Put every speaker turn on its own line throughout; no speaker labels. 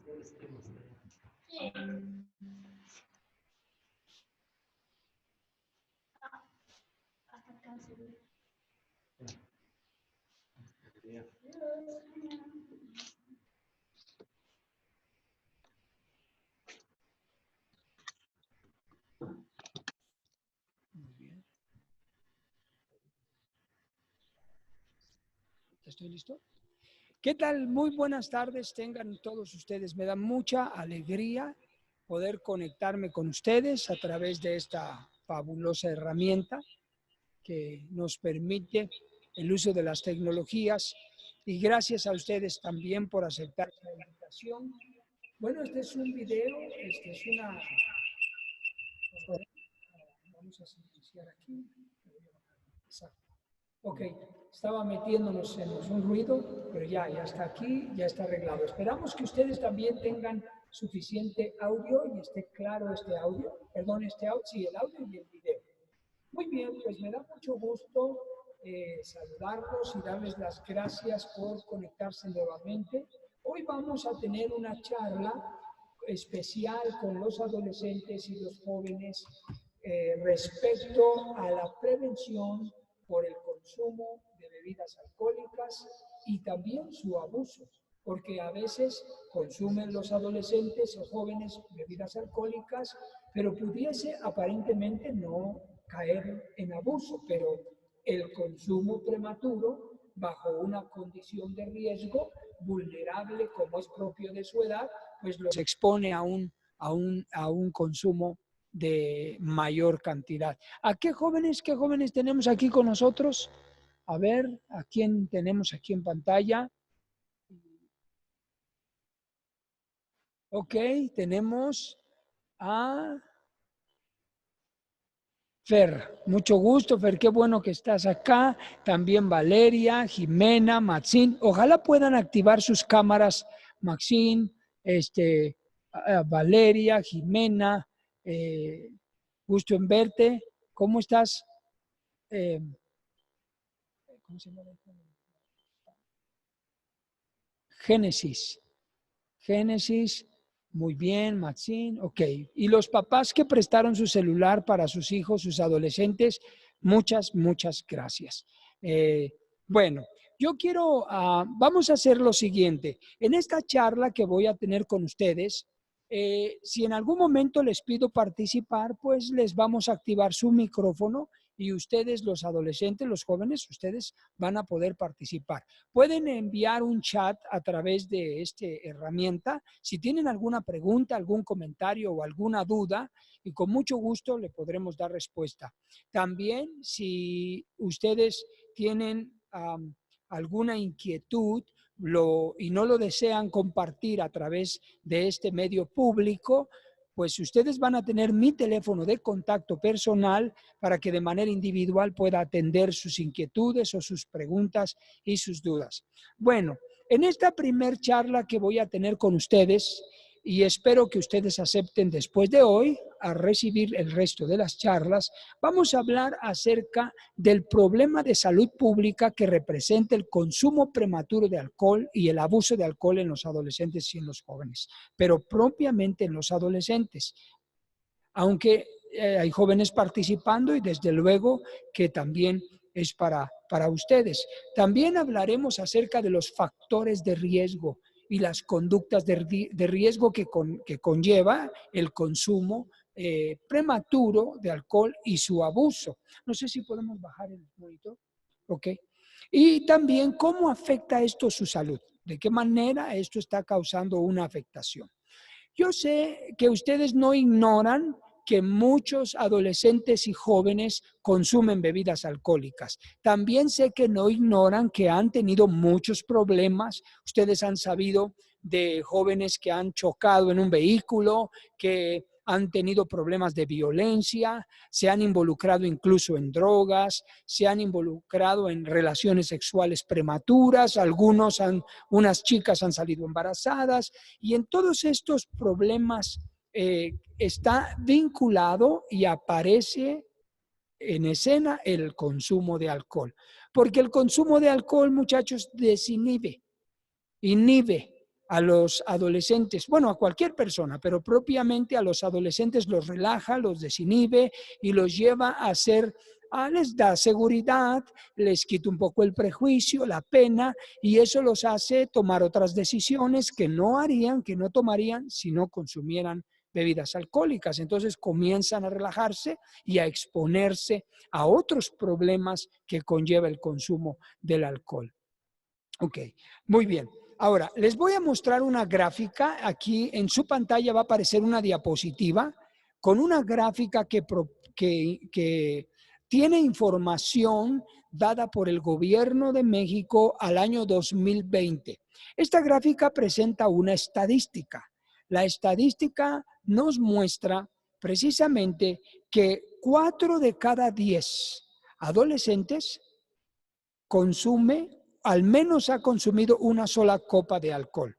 Muy bien. ¿Estoy listo? ¿Qué tal? Muy buenas tardes tengan todos ustedes. Me da mucha alegría poder conectarme con ustedes a través de esta fabulosa herramienta que nos permite el uso de las tecnologías, y gracias a ustedes también por aceptar la invitación. Bueno, este es un video, vamos a silenciar aquí. Exacto. Ok, estaba metiéndonos en un ruido, pero ya está aquí, ya está arreglado. Esperamos que ustedes también tengan suficiente audio y esté claro este audio, sí, el audio y el video. Muy bien, pues me da mucho gusto saludarlos y darles las gracias por conectarse nuevamente. Hoy vamos a tener una charla especial con los adolescentes y los jóvenes respecto a la prevención por el consumo de bebidas alcohólicas y también su abuso, porque a veces consumen los adolescentes o jóvenes bebidas alcohólicas, pero pudiese aparentemente no caer en abuso, pero el consumo prematuro bajo una condición de riesgo vulnerable como es propio de su edad, pues los expone a un consumo de mayor cantidad. ¿A qué jóvenes tenemos aquí con nosotros? A ver, ¿a quién tenemos aquí en pantalla? Ok, tenemos a Fer. Mucho gusto, Fer, qué bueno que estás acá. También Valeria, Jimena, Maxine. Ojalá puedan activar sus cámaras, Maxine, Valeria, Jimena. Gusto en verte. ¿Cómo estás? ¿Cómo se llama? Génesis, muy bien, Maxine, ok. Y los papás que prestaron su celular para sus hijos, sus adolescentes, muchas gracias. Bueno, yo quiero, vamos a hacer lo siguiente. En esta charla que voy a tener con ustedes, si en algún momento les pido participar, pues les vamos a activar su micrófono y ustedes, los adolescentes, los jóvenes, ustedes van a poder participar. Pueden enviar un chat a través de esta herramienta si tienen alguna pregunta, algún comentario o alguna duda, y con mucho gusto le podremos dar respuesta. También, si ustedes tienen alguna inquietud y no lo desean compartir a través de este medio público, pues ustedes van a tener mi teléfono de contacto personal para que de manera individual pueda atender sus inquietudes o sus preguntas y sus dudas. Bueno, en esta primer charla que voy a tener con ustedes, y espero que ustedes acepten después de hoy a recibir el resto de las charlas, vamos a hablar acerca del problema de salud pública que representa el consumo prematuro de alcohol y el abuso de alcohol en los adolescentes y en los jóvenes, pero propiamente en los adolescentes. Aunque hay jóvenes participando y desde luego que también es para ustedes. También hablaremos acerca de los factores de riesgo y las conductas de riesgo que conlleva el consumo prematuro de alcohol y su abuso. No sé si podemos bajar el monitor. Ok. Y también cómo afecta esto su salud, de qué manera esto está causando una afectación. Yo sé que ustedes no ignoran que muchos adolescentes y jóvenes consumen bebidas alcohólicas. También sé que no ignoran que han tenido muchos problemas. Ustedes han sabido de jóvenes que han chocado en un vehículo, que han tenido problemas de violencia, se han involucrado incluso en drogas, se han involucrado en relaciones sexuales prematuras, unas chicas han salido embarazadas, y en todos estos problemas está vinculado y aparece en escena el consumo de alcohol. Porque el consumo de alcohol, muchachos, inhibe a los adolescentes, bueno, a cualquier persona, pero propiamente a los adolescentes los relaja, los desinhibe y los lleva a ser, les da seguridad, les quita un poco el prejuicio, la pena, y eso los hace tomar otras decisiones que no harían, que no tomarían si no consumieran bebidas alcohólicas. Entonces comienzan a relajarse y a exponerse a otros problemas que conlleva el consumo del alcohol. Ok, muy bien. Ahora, les voy a mostrar una gráfica. Aquí en su pantalla va a aparecer una diapositiva con una gráfica que tiene información dada por el gobierno de México al año 2020. Esta gráfica presenta una estadística. La estadística nos muestra precisamente que 4 de cada 10 adolescentes al menos ha consumido una sola copa de alcohol.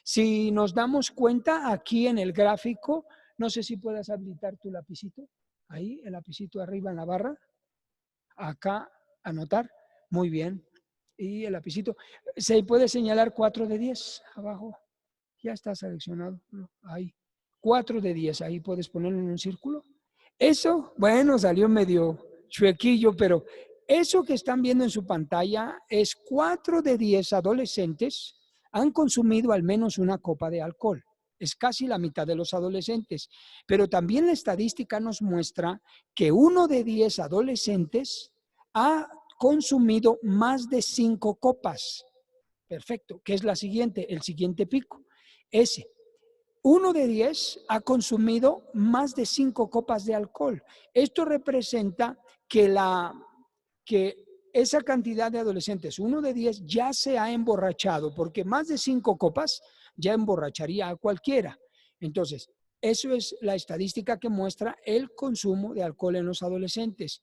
Si nos damos cuenta aquí en el gráfico, no sé si puedas habilitar tu lapicito, ahí el lapicito arriba en la barra, acá anotar, muy bien, y el lapicito, se puede señalar 4 de 10 abajo, ya está seleccionado, ahí, 4 de 10, ahí puedes ponerlo en un círculo. Eso, bueno, salió medio chuequillo, pero eso que están viendo en su pantalla es 4 de 10 adolescentes han consumido al menos una copa de alcohol. Es casi la mitad de los adolescentes. Pero también la estadística nos muestra que 1 de 10 adolescentes ha consumido más de 5 copas. Perfecto, que es el siguiente pico. Ese. 1 de 10 ha consumido más de 5 copas de alcohol. Esto representa que esa cantidad de adolescentes, 1 de 10, ya se ha emborrachado, porque más de 5 copas ya emborracharía a cualquiera. Entonces, eso es la estadística que muestra el consumo de alcohol en los adolescentes.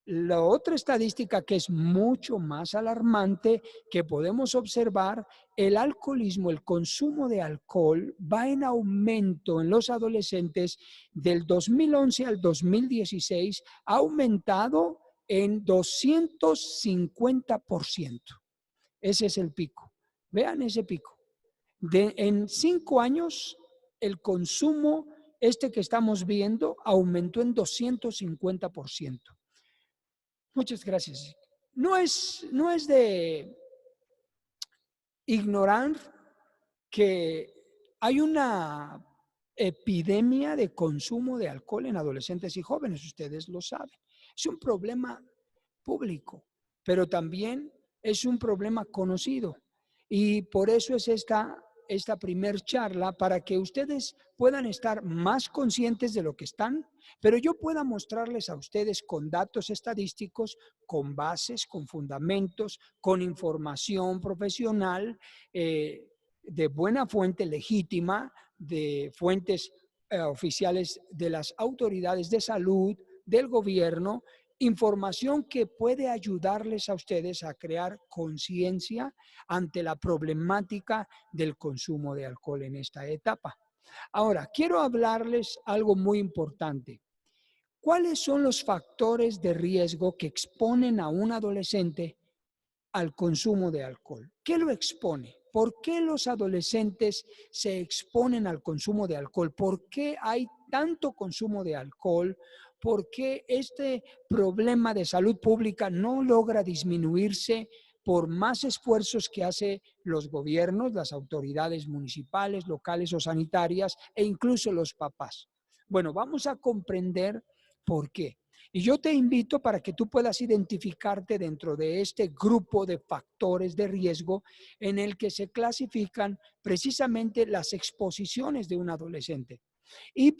La otra estadística que es mucho más alarmante que podemos observar, el alcoholismo, el consumo de alcohol va en aumento en los adolescentes del 2011 al 2016, ha aumentado en 250%. Ese es el pico. Vean ese pico. En 5 años, el consumo que estamos viendo aumentó en 250%. Muchas gracias. No es de ignorar que hay una epidemia de consumo de alcohol en adolescentes y jóvenes, ustedes lo saben. Es un problema público, pero también es un problema conocido. Y por eso es esta primer charla, para que ustedes puedan estar más conscientes de lo que están, pero yo pueda mostrarles a ustedes con datos estadísticos, con bases, con fundamentos, con información profesional, de buena fuente legítima, de fuentes oficiales de las autoridades de salud, del gobierno, información que puede ayudarles a ustedes a crear conciencia ante la problemática del consumo de alcohol en esta etapa. Ahora, quiero hablarles algo muy importante. ¿Cuáles son los factores de riesgo que exponen a un adolescente al consumo de alcohol? ¿Qué lo expone? ¿Por qué los adolescentes se exponen al consumo de alcohol? ¿Por qué hay tanto consumo de alcohol? ¿Por qué este problema de salud pública no logra disminuirse por más esfuerzos que hacen los gobiernos, las autoridades municipales, locales o sanitarias, e incluso los papás? Bueno, vamos a comprender por qué. Y yo te invito para que tú puedas identificarte dentro de este grupo de factores de riesgo en el que se clasifican precisamente las exposiciones de un adolescente. Y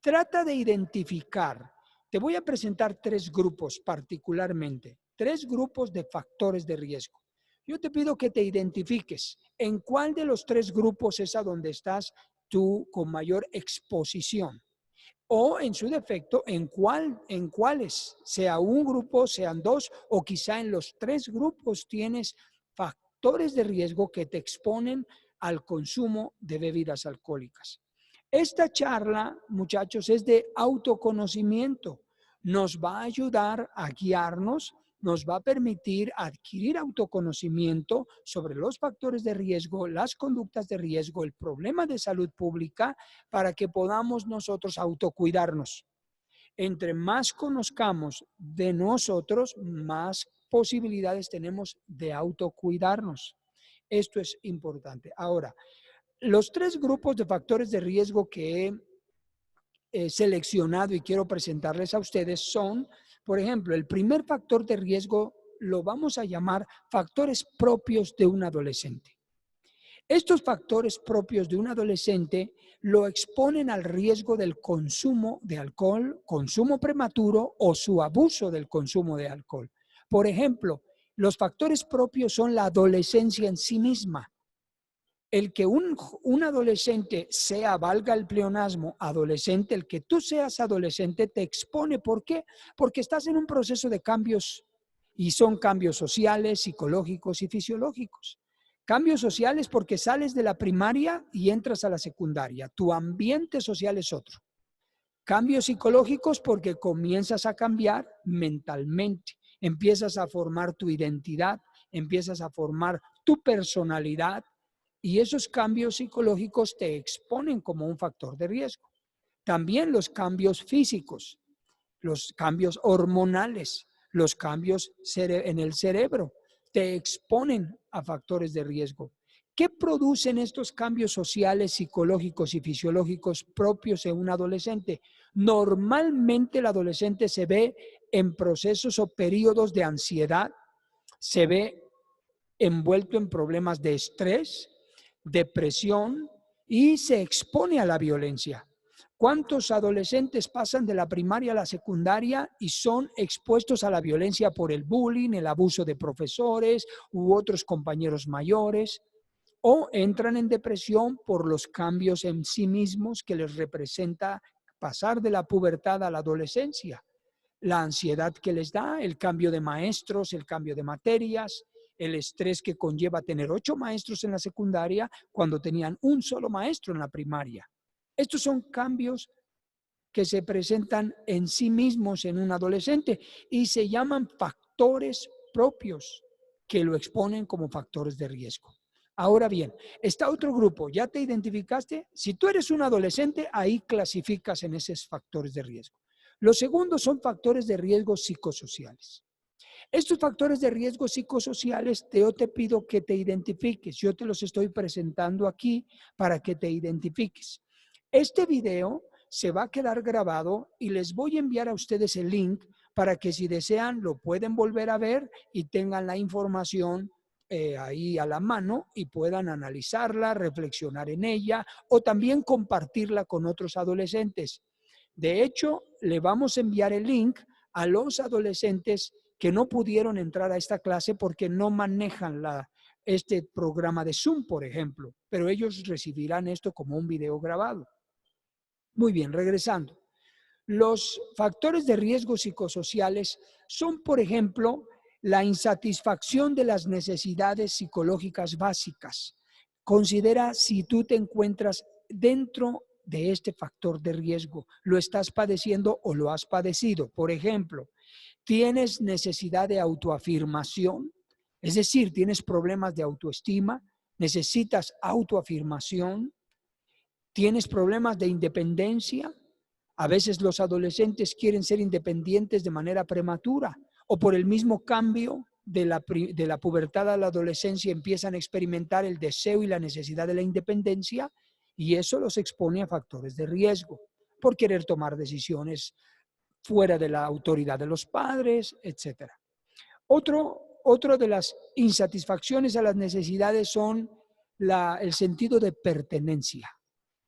trata de identificar. Te voy a presentar 3 grupos particularmente, 3 grupos de factores de riesgo. Yo te pido que te identifiques en cuál de los 3 grupos es a donde estás tú con mayor exposición. O en su defecto, en cuáles, sea un grupo, sean 2, o quizá en los 3 grupos tienes factores de riesgo que te exponen al consumo de bebidas alcohólicas. Esta charla, muchachos, es de autoconocimiento. Nos va a ayudar a guiarnos nos va a permitir adquirir autoconocimiento sobre los factores de riesgo, las conductas de riesgo, el problema de salud pública, para que podamos nosotros autocuidarnos. Entre más conozcamos de nosotros, más posibilidades tenemos de autocuidarnos. Esto es importante. Ahora, los 3 grupos de factores de riesgo que he seleccionado y quiero presentarles a ustedes son, por ejemplo, el primer factor de riesgo lo vamos a llamar factores propios de un adolescente. Estos factores propios de un adolescente lo exponen al riesgo del consumo de alcohol, consumo prematuro o su abuso del consumo de alcohol. Por ejemplo, los factores propios son la adolescencia en sí misma. El que un adolescente sea, valga el pleonasmo, adolescente, el que tú seas adolescente te expone. ¿Por qué? Porque estás en un proceso de cambios y son cambios sociales, psicológicos y fisiológicos. Cambios sociales porque sales de la primaria y entras a la secundaria. Tu ambiente social es otro. Cambios psicológicos porque comienzas a cambiar mentalmente. Empiezas a formar tu identidad, empiezas a formar tu personalidad y esos cambios psicológicos te exponen como un factor de riesgo. También los cambios físicos, los cambios hormonales, los cambios en el cerebro te exponen a factores de riesgo. ¿Qué producen estos cambios sociales, psicológicos y fisiológicos propios en un adolescente? Normalmente el adolescente se ve en procesos o periodos de ansiedad, se ve envuelto en problemas de estrés, depresión y se expone a la violencia. ¿Cuántos adolescentes pasan de la primaria a la secundaria y son expuestos a la violencia por el bullying, el abuso de profesores u otros compañeros mayores? O entran en depresión por los cambios en sí mismos que les representa pasar de la pubertad a la adolescencia. La ansiedad que les da, el cambio de maestros, el cambio de materias, el estrés que conlleva tener 8 maestros en la secundaria cuando tenían un solo maestro en la primaria. Estos son cambios que se presentan en sí mismos en un adolescente y se llaman factores propios que lo exponen como factores de riesgo. Ahora bien, está otro grupo, ¿ya te identificaste? Si tú eres un adolescente, ahí clasificas en esos factores de riesgo. Los segundos son factores de riesgo psicosociales. Estos factores de riesgo psicosociales, yo te pido que te identifiques. Yo te los estoy presentando aquí para que te identifiques. Este video se va a quedar grabado y les voy a enviar a ustedes el link para que si desean lo pueden volver a ver y tengan la información ahí a la mano y puedan analizarla, reflexionar en ella o también compartirla con otros adolescentes. De hecho, le vamos a enviar el link a los adolescentes que no pudieron entrar a esta clase porque no manejan este programa de Zoom, por ejemplo, pero ellos recibirán esto como un video grabado. Muy bien, regresando. Los factores de riesgo psicosociales son, por ejemplo, la insatisfacción de las necesidades psicológicas básicas. Considera si tú te encuentras dentro de este factor de riesgo, lo estás padeciendo o lo has padecido. Por ejemplo, tienes necesidad de autoafirmación, es decir, tienes problemas de autoestima, necesitas autoafirmación, tienes problemas de independencia. A veces los adolescentes quieren ser independientes de manera prematura o por el mismo cambio de la pubertad a la adolescencia empiezan a experimentar el deseo y la necesidad de la independencia y eso los expone a factores de riesgo por querer tomar decisiones fuera de la autoridad de los padres, etc. Otro de las insatisfacciones a las necesidades son el sentido de pertenencia.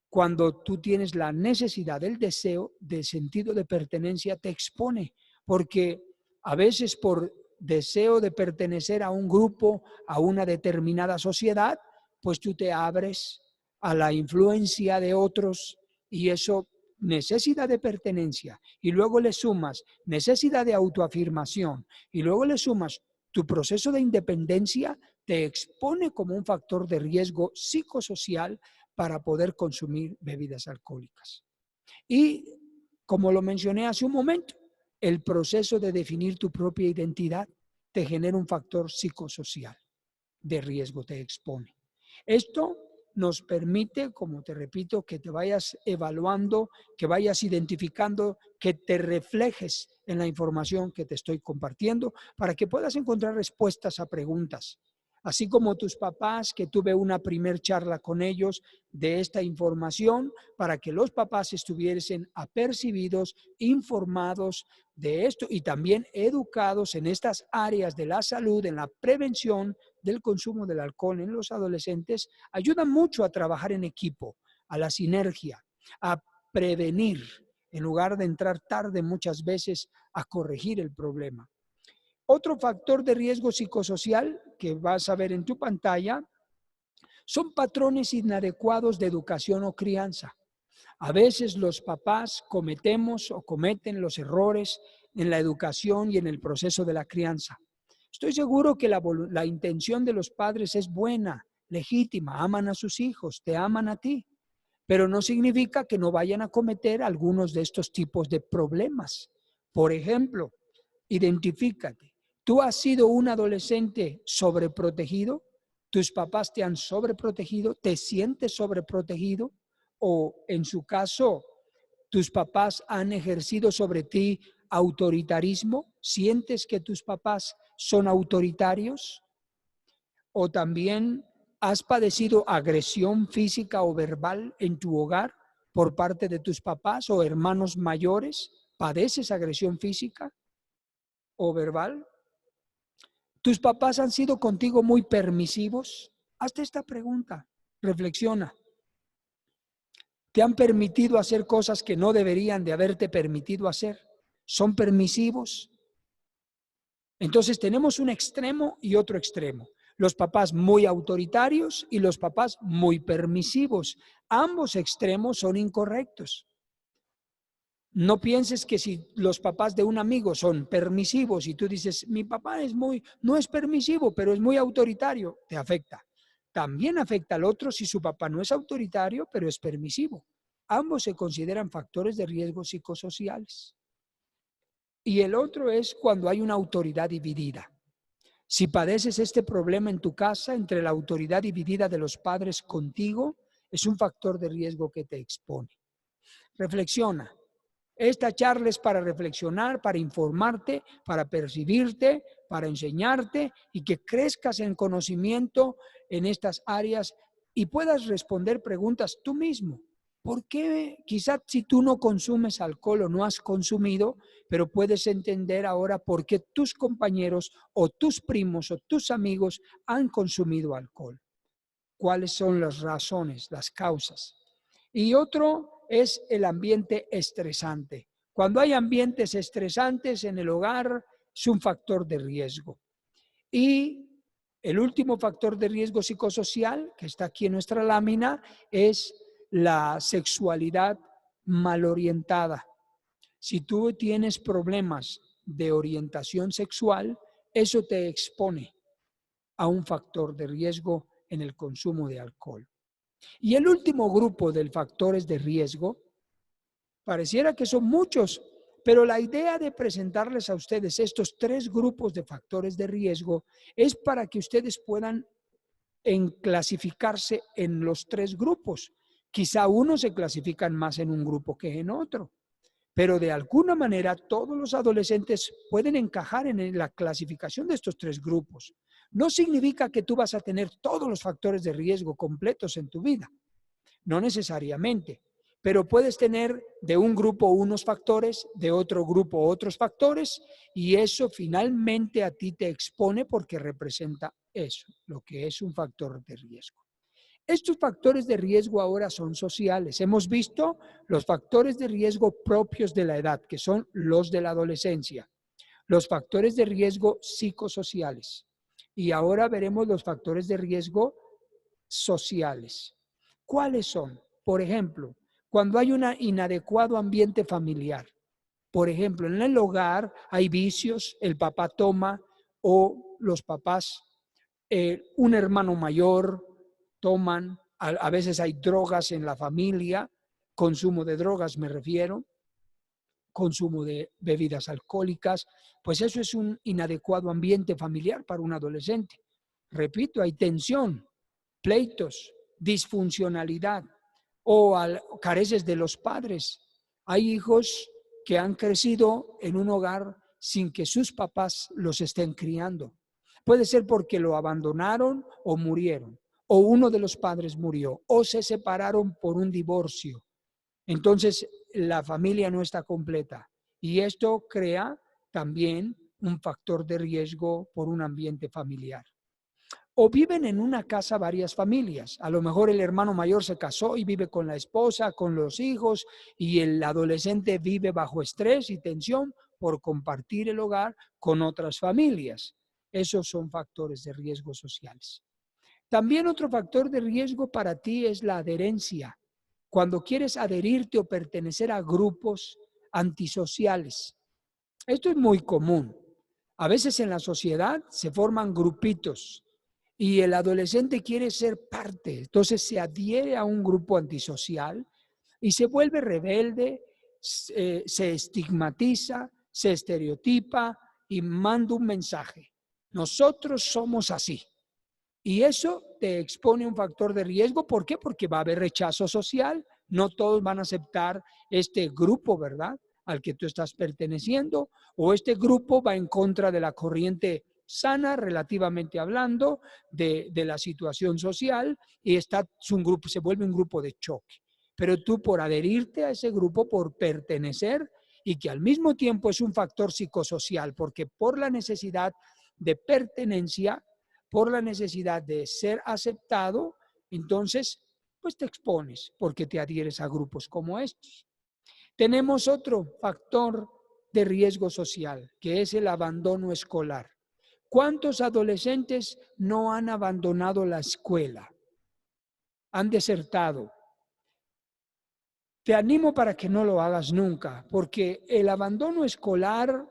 Cuando tú tienes la necesidad, el deseo de sentido de pertenencia te expone, porque a veces por deseo de pertenecer a un grupo, a una determinada sociedad, pues tú te abres a la influencia de otros y eso, necesidad de pertenencia, y luego le sumas necesidad de autoafirmación, y luego le sumas tu proceso de independencia, te expone como un factor de riesgo psicosocial para poder consumir bebidas alcohólicas. Y, como lo mencioné hace un momento, el proceso de definir tu propia identidad. te genera un factor psicosocial de riesgo, te expone. Esto nos permite, como te repito, que te vayas evaluando, que vayas identificando, que te reflejes en la información que te estoy compartiendo para que puedas encontrar respuestas a preguntas. Así como tus papás, que tuve una primer charla con ellos de esta información para que los papás estuviesen apercibidos, informados de esto y también educados en estas áreas de la salud, en la prevención del consumo del alcohol en los adolescentes, ayuda mucho a trabajar en equipo, a la sinergia, a prevenir, en lugar de entrar tarde muchas veces a corregir el problema. Otro factor de riesgo psicosocial que vas a ver en tu pantalla son patrones inadecuados de educación o crianza. A veces los papás cometemos o cometen los errores en la educación y en el proceso de la crianza. Estoy seguro que la intención de los padres es buena, legítima, aman a sus hijos, te aman a ti, pero no significa que no vayan a cometer algunos de estos tipos de problemas. Por ejemplo, identifícate. ¿Tú has sido un adolescente sobreprotegido? ¿Tus papás te han sobreprotegido? ¿Te sientes sobreprotegido? O en su caso, ¿tus papás han ejercido sobre ti autoritarismo? ¿Sientes que tus papás son autoritarios? ¿O también has padecido agresión física o verbal en tu hogar por parte de tus papás o hermanos mayores? ¿Padeces agresión física o verbal? ¿Tus papás han sido contigo muy permisivos? Hazte esta pregunta, reflexiona. ¿Te han permitido hacer cosas que no deberían de haberte permitido hacer? ¿Son permisivos? Entonces tenemos un extremo y otro extremo. Los papás muy autoritarios y los papás muy permisivos. Ambos extremos son incorrectos. No pienses que si los papás de un amigo son permisivos y tú dices, mi papá no es permisivo, pero es muy autoritario, te afecta. También afecta al otro si su papá no es autoritario, pero es permisivo. Ambos se consideran factores de riesgo psicosociales. Y el otro es cuando hay una autoridad dividida. Si padeces este problema en tu casa entre la autoridad dividida de los padres contigo, es un factor de riesgo que te expone. Reflexiona. Esta charla es para reflexionar, para informarte, para percibirte, para enseñarte y que crezcas en conocimiento en estas áreas y puedas responder preguntas tú mismo. ¿Por qué? Quizás si tú no consumes alcohol o no has consumido, pero puedes entender ahora por qué tus compañeros o tus primos o tus amigos han consumido alcohol. ¿Cuáles son las razones, las causas? Y otro es el ambiente estresante. Cuando hay ambientes estresantes en el hogar, es un factor de riesgo. Y el último factor de riesgo psicosocial, que está aquí en nuestra lámina, es la sexualidad mal orientada. Si tú tienes problemas de orientación sexual, eso te expone a un factor de riesgo en el consumo de alcohol. Y el último grupo de factores de riesgo, pareciera que son muchos, pero la idea de presentarles a ustedes estos 3 grupos de factores de riesgo es para que ustedes puedan clasificarse en los 3 grupos. Quizá unos se clasifican más en un grupo que en otro, pero de alguna manera todos los adolescentes pueden encajar en la clasificación de estos 3 grupos. No significa que tú vas a tener todos los factores de riesgo completos en tu vida, no necesariamente, pero puedes tener de un grupo unos factores, de otro grupo otros factores, y eso finalmente a ti te expone porque representa eso, lo que es un factor de riesgo. Estos factores de riesgo ahora son sociales. Hemos visto los factores de riesgo propios de la edad, que son los de la adolescencia, los factores de riesgo psicosociales, y ahora veremos los factores de riesgo sociales. ¿Cuáles son? Por ejemplo, cuando hay un inadecuado ambiente familiar. Por ejemplo, en el hogar hay vicios, el papá toma o los papás, un hermano mayor toman, a veces hay drogas en la familia, consumo de drogas me refiero. consumo de bebidas alcohólicas, pues eso es un inadecuado ambiente familiar para un adolescente. Repito, hay tensión, pleitos, disfuncionalidad o careces de los padres. Hay hijos que han crecido en un hogar sin que sus papás los estén criando. Puede ser porque lo abandonaron o murieron, o uno de los padres murió, o se separaron por un divorcio. Entonces, la familia no está completa y esto crea también un factor de riesgo por un ambiente familiar. O viven en una casa varias familias. A lo mejor el hermano mayor se casó y vive con la esposa, con los hijos, y el adolescente vive bajo estrés y tensión por compartir el hogar con otras familias. Esos son factores de riesgo sociales. También otro factor de riesgo para ti es la adherencia. Cuando quieres adherirte o pertenecer a grupos antisociales. Esto es muy común. A veces en la sociedad se forman grupitos y el adolescente quiere ser parte, entonces se adhiere a un grupo antisocial y se vuelve rebelde, se estigmatiza, se estereotipa y manda un mensaje. Nosotros somos así. Y eso te expone un factor de riesgo. ¿Por qué? Porque va a haber rechazo social. No todos van a aceptar este grupo, ¿verdad?, al que tú estás perteneciendo, o este grupo va en contra de la corriente sana, relativamente hablando, de la situación social, y se vuelve un grupo de choque. Pero tú, por adherirte a ese grupo, por pertenecer, y que al mismo tiempo es un factor psicosocial, porque por la necesidad de pertenencia, por la necesidad de ser aceptado, entonces pues te expones porque te adhieres a grupos como estos. Tenemos otro factor de riesgo social, que es el abandono escolar. ¿Cuántos adolescentes no han abandonado la escuela? Han desertado. Te animo para que no lo hagas nunca, porque el abandono escolar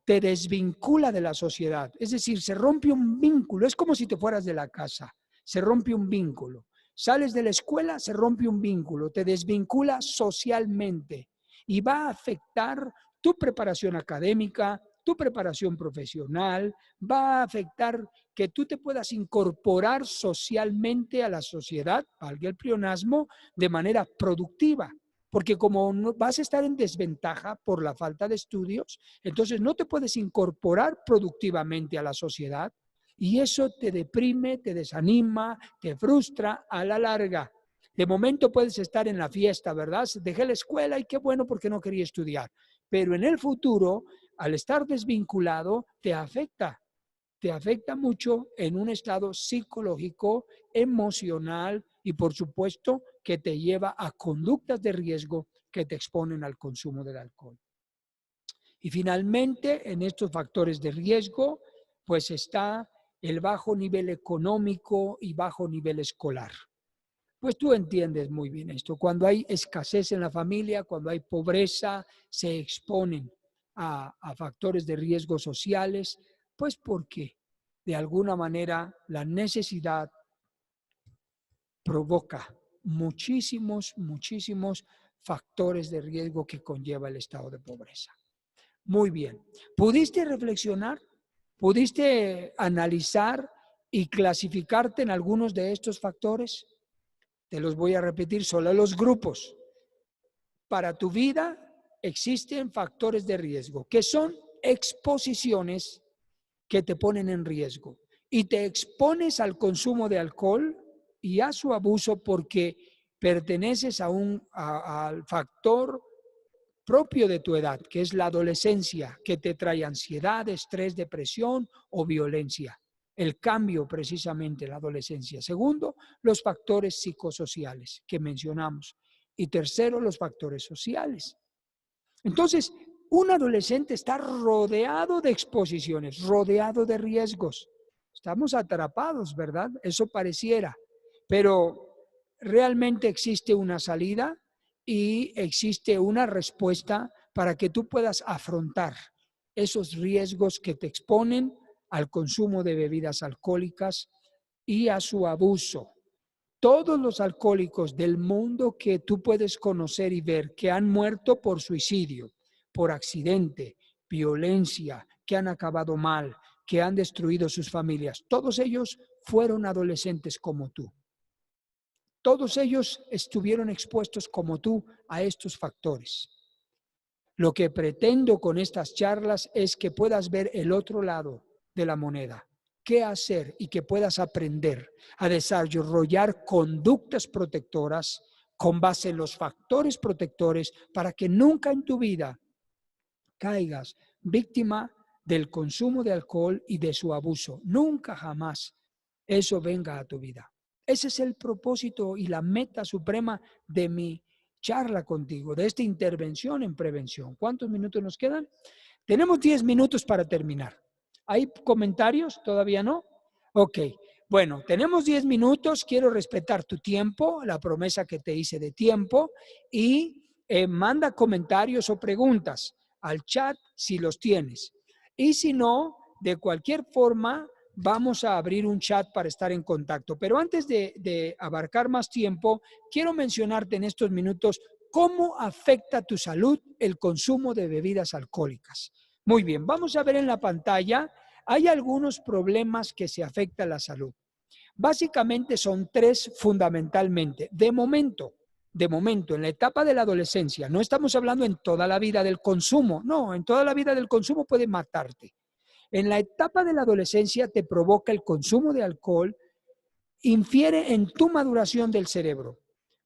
te desvincula de la sociedad. Es decir, se rompe un vínculo. Es como si te fueras de la casa. Se rompe un vínculo. Sales de la escuela, se rompe un vínculo. Te desvincula socialmente y va a afectar tu preparación académica, tu preparación profesional, va a afectar que tú te puedas incorporar socialmente a la sociedad, valga el pleonasmo, de manera productiva. Porque como vas a estar en desventaja por la falta de estudios, entonces no te puedes incorporar productivamente a la sociedad y eso te deprime, te desanima, te frustra a la larga. De momento puedes estar en la fiesta, ¿verdad? Dejé la escuela y qué bueno porque no quería estudiar. Pero en el futuro, al estar desvinculado, te afecta mucho en un estado psicológico, emocional y por supuesto que te lleva a conductas de riesgo que te exponen al consumo del alcohol. Y finalmente, en estos factores de riesgo, pues está el bajo nivel económico y bajo nivel escolar. Pues tú entiendes muy bien esto. Cuando hay escasez en la familia, cuando hay pobreza, se exponen a factores de riesgo sociales, pues porque de alguna manera la necesidad provoca muchísimos factores de riesgo que conlleva el estado de pobreza. Muy bien. ¿Pudiste reflexionar? ¿Pudiste analizar y clasificarte en algunos de estos factores? Te los voy a repetir, solo los grupos. Para tu vida existen factores de riesgo, que son exposiciones que te ponen en riesgo. Y te expones al consumo de alcohol y a su abuso porque perteneces al factor propio de tu edad, que es la adolescencia, que te trae ansiedad, estrés, depresión o violencia. El cambio precisamente en la adolescencia. Segundo, los factores psicosociales que mencionamos. Y tercero, los factores sociales. Entonces, un adolescente está rodeado de exposiciones, rodeado de riesgos. Estamos atrapados, ¿verdad? Eso pareciera. Pero realmente existe una salida y existe una respuesta para que tú puedas afrontar esos riesgos que te exponen al consumo de bebidas alcohólicas y a su abuso. Todos los alcohólicos del mundo que tú puedes conocer y ver que han muerto por suicidio, por accidente, violencia, que han acabado mal, que han destruido sus familias. Todos ellos fueron adolescentes como tú. Todos ellos estuvieron expuestos como tú a estos factores. Lo que pretendo con estas charlas es que puedas ver el otro lado de la moneda, qué hacer y que puedas aprender a desarrollar conductas protectoras con base en los factores protectores para que nunca en tu vida caigas víctima del consumo de alcohol y de su abuso. Nunca jamás eso venga a tu vida. Ese es el propósito y la meta suprema de mi charla contigo, de esta intervención en prevención. ¿Cuántos minutos nos quedan? Tenemos 10 minutos para terminar. ¿Hay comentarios? ¿Todavía no? Ok. Bueno, tenemos 10 minutos. Quiero respetar tu tiempo, la promesa que te hice de tiempo, y manda comentarios o preguntas al chat si los tienes. Y si no, de cualquier forma, vamos a abrir un chat para estar en contacto. Pero antes de abarcar más tiempo, quiero mencionarte en estos minutos cómo afecta tu salud el consumo de bebidas alcohólicas. Muy bien, vamos a ver en la pantalla, hay algunos problemas que se afectan a la salud. Básicamente son tres fundamentalmente. De momento, en la etapa de la adolescencia, no estamos hablando en toda la vida del consumo, no, en toda la vida del consumo puede matarte. En la etapa de la adolescencia te provoca el consumo de alcohol, infiere en tu maduración del cerebro.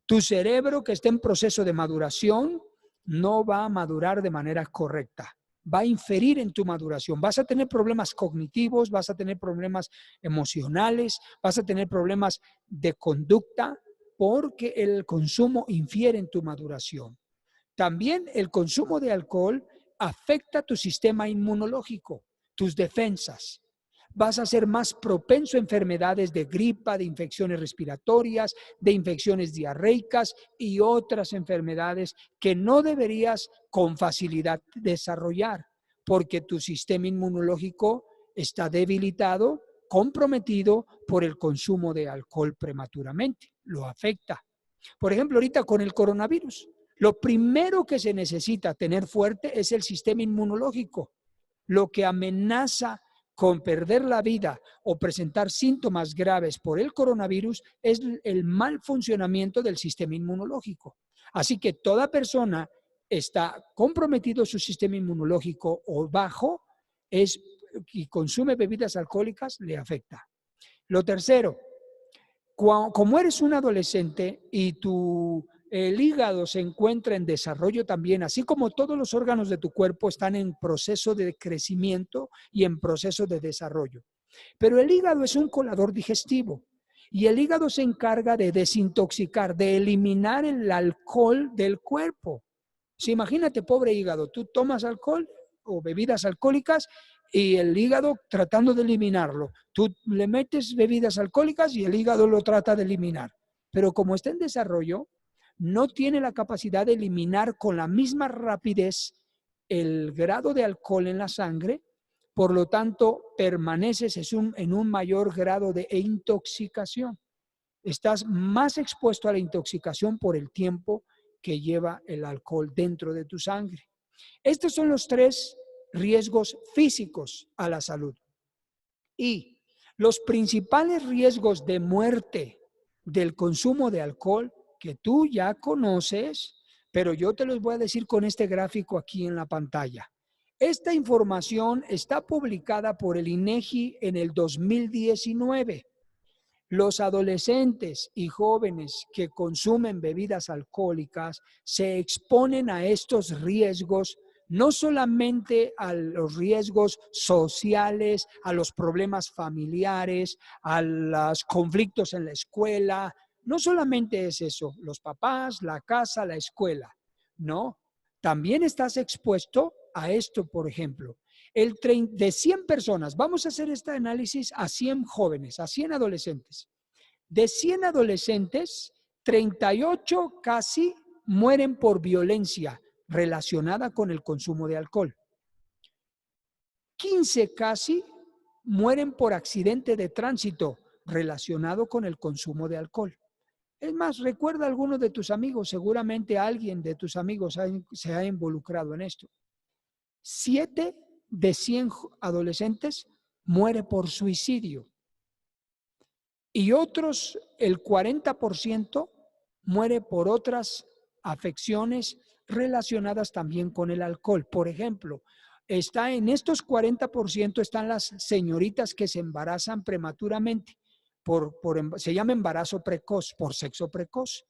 Tu cerebro que está en proceso de maduración no va a madurar de manera correcta. Va a inferir en tu maduración. Vas a tener problemas cognitivos, vas a tener problemas emocionales, vas a tener problemas de conducta porque el consumo infiere en tu maduración. También el consumo de alcohol afecta tu sistema inmunológico, tus defensas. Vas a ser más propenso a enfermedades de gripa, de infecciones respiratorias, de infecciones diarreicas y otras enfermedades que no deberías con facilidad desarrollar, porque tu sistema inmunológico está debilitado, comprometido por el consumo de alcohol prematuramente. Lo afecta. Por ejemplo, ahorita con el coronavirus, lo primero que se necesita tener fuerte es el sistema inmunológico. Lo que amenaza con perder la vida o presentar síntomas graves por el coronavirus es el mal funcionamiento del sistema inmunológico. Así que toda persona está comprometido su sistema inmunológico o bajo y consume bebidas alcohólicas, le afecta. Lo tercero, como eres un adolescente y el hígado se encuentra en desarrollo también, así como todos los órganos de tu cuerpo están en proceso de crecimiento y en proceso de desarrollo. Pero el hígado es un colador digestivo y el hígado se encarga de desintoxicar, de eliminar el alcohol del cuerpo. Si imagínate, pobre hígado, tú tomas alcohol o bebidas alcohólicas y el hígado tratando de eliminarlo. Tú le metes bebidas alcohólicas y el hígado lo trata de eliminar. Pero como está en desarrollo, no tiene la capacidad de eliminar con la misma rapidez el grado de alcohol en la sangre, por lo tanto, permaneces en un mayor grado de intoxicación. Estás más expuesto a la intoxicación por el tiempo que lleva el alcohol dentro de tu sangre. Estos son los tres riesgos físicos a la salud. Y los principales riesgos de muerte del consumo de alcohol que tú ya conoces, pero yo te los voy a decir con este gráfico aquí en la pantalla. Esta información está publicada por el INEGI en el 2019. Los adolescentes y jóvenes que consumen bebidas alcohólicas se exponen a estos riesgos, no solamente a los riesgos sociales, a los problemas familiares, a los conflictos en la escuela. No solamente es eso, los papás, la casa, la escuela. No, también estás expuesto a esto, por ejemplo. De 100 personas, vamos a hacer este análisis a 100 jóvenes, a 100 adolescentes. De 100 adolescentes, 38 casi mueren por violencia relacionada con el consumo de alcohol. 15 casi mueren por accidente de tránsito relacionado con el consumo de alcohol. Es más, recuerda a alguno de tus amigos, seguramente alguien de tus amigos se ha involucrado en esto. 7 de 100 adolescentes muere por suicidio. Y otros, el 40%, muere por otras afecciones relacionadas también con el alcohol. Por ejemplo, en estos 40% están las señoritas que se embarazan prematuramente, se llama embarazo precoz, por sexo precoz.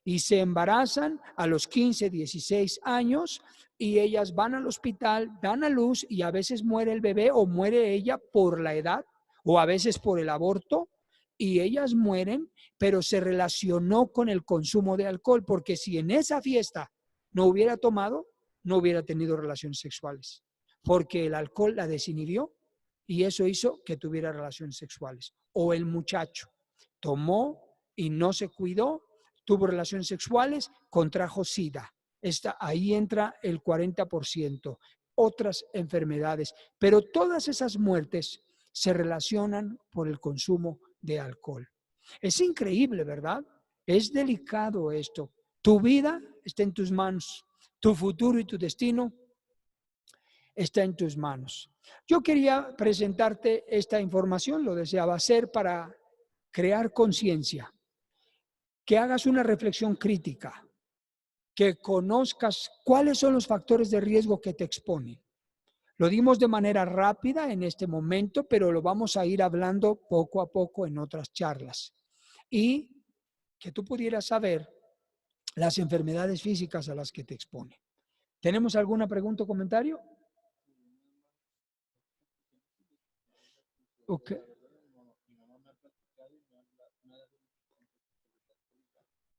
Y se embarazan a los 15, 16 años y ellas van al hospital, dan a luz y a veces muere el bebé o muere ella por la edad o a veces por el aborto. Y ellas mueren, pero se relacionó con el consumo de alcohol, porque si en esa fiesta no hubiera tomado, no hubiera tenido relaciones sexuales, porque el alcohol la desinhibió y eso hizo que tuviera relaciones sexuales. O el muchacho tomó y no se cuidó, tuvo relaciones sexuales, contrajo SIDA. Ahí entra el 40%, otras enfermedades, pero todas esas muertes se relacionan por el consumo de alcohol. Es increíble, ¿verdad? Es delicado esto. Tu vida está en tus manos, tu futuro y tu destino está en tus manos. Yo quería presentarte esta información, lo deseaba hacer para crear conciencia, que hagas una reflexión crítica, que conozcas cuáles son los factores de riesgo que te exponen. Lo dimos de manera rápida en este momento, pero lo vamos a ir hablando poco a poco en otras charlas. Y que tú pudieras saber las enfermedades físicas a las que te expone. ¿Tenemos alguna pregunta o comentario? Ok.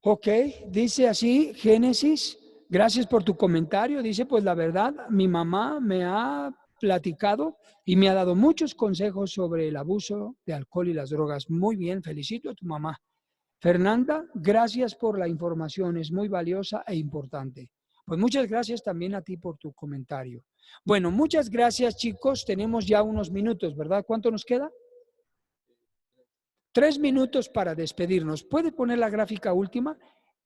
Ok, dice así, Génesis, gracias por tu comentario. Dice, pues la verdad, mi mamá me ha platicado y me ha dado muchos consejos sobre el abuso de alcohol y las drogas. Muy bien, felicito a tu mamá. Fernanda, gracias por la información, es muy valiosa e importante. Pues muchas gracias también a ti por tu comentario. Bueno, muchas gracias, chicos. Tenemos ya unos minutos, ¿verdad? ¿Cuánto nos queda? 3 minutos para despedirnos. ¿Puede poner la gráfica última?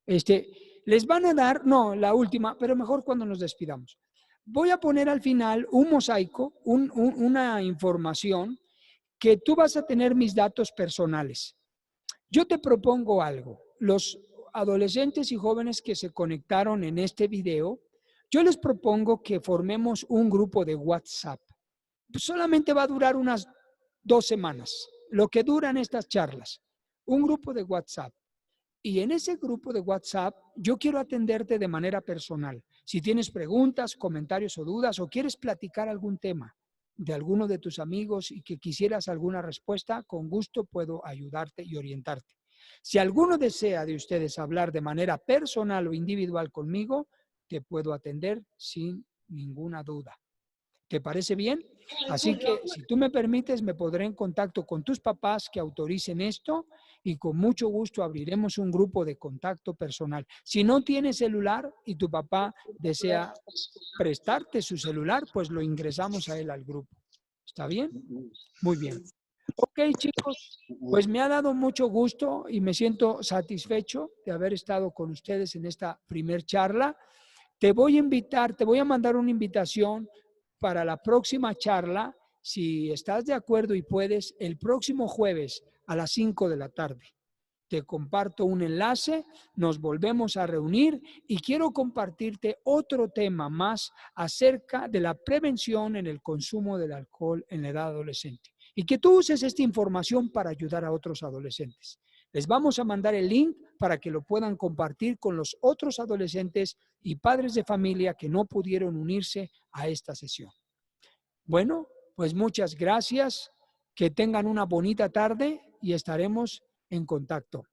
Les van a dar, no, la última, pero mejor cuando nos despidamos. Voy a poner al final un mosaico, una información que tú vas a tener mis datos personales. Yo te propongo algo. Los adolescentes y jóvenes que se conectaron en este video, yo les propongo que formemos un grupo de WhatsApp. Solamente va a durar unas 2 semanas, lo que duran estas charlas. Un grupo de WhatsApp. Y en ese grupo de WhatsApp yo quiero atenderte de manera personal. Si tienes preguntas, comentarios o dudas o quieres platicar algún tema de alguno de tus amigos y que quisieras alguna respuesta, con gusto puedo ayudarte y orientarte. Si alguno desea de ustedes hablar de manera personal o individual conmigo, te puedo atender sin ninguna duda. ¿Te parece bien? Así que si tú me permites, me pondré en contacto con tus papás que autoricen esto y con mucho gusto abriremos un grupo de contacto personal. Si no tienes celular y tu papá desea prestarte su celular, pues lo ingresamos a él al grupo. ¿Está bien? Muy bien. Ok, chicos, pues me ha dado mucho gusto y me siento satisfecho de haber estado con ustedes en esta primer charla. Te voy a invitar, te voy a mandar una invitación para la próxima charla, si estás de acuerdo y puedes, el próximo jueves a las 5 de la tarde. Te comparto un enlace, nos volvemos a reunir y quiero compartirte otro tema más acerca de la prevención en el consumo del alcohol en la edad adolescente. Y que tú uses esta información para ayudar a otros adolescentes. Les vamos a mandar el link para que lo puedan compartir con los otros adolescentes y padres de familia que no pudieron unirse a esta sesión. Bueno, pues muchas gracias, que tengan una bonita tarde y estaremos en contacto.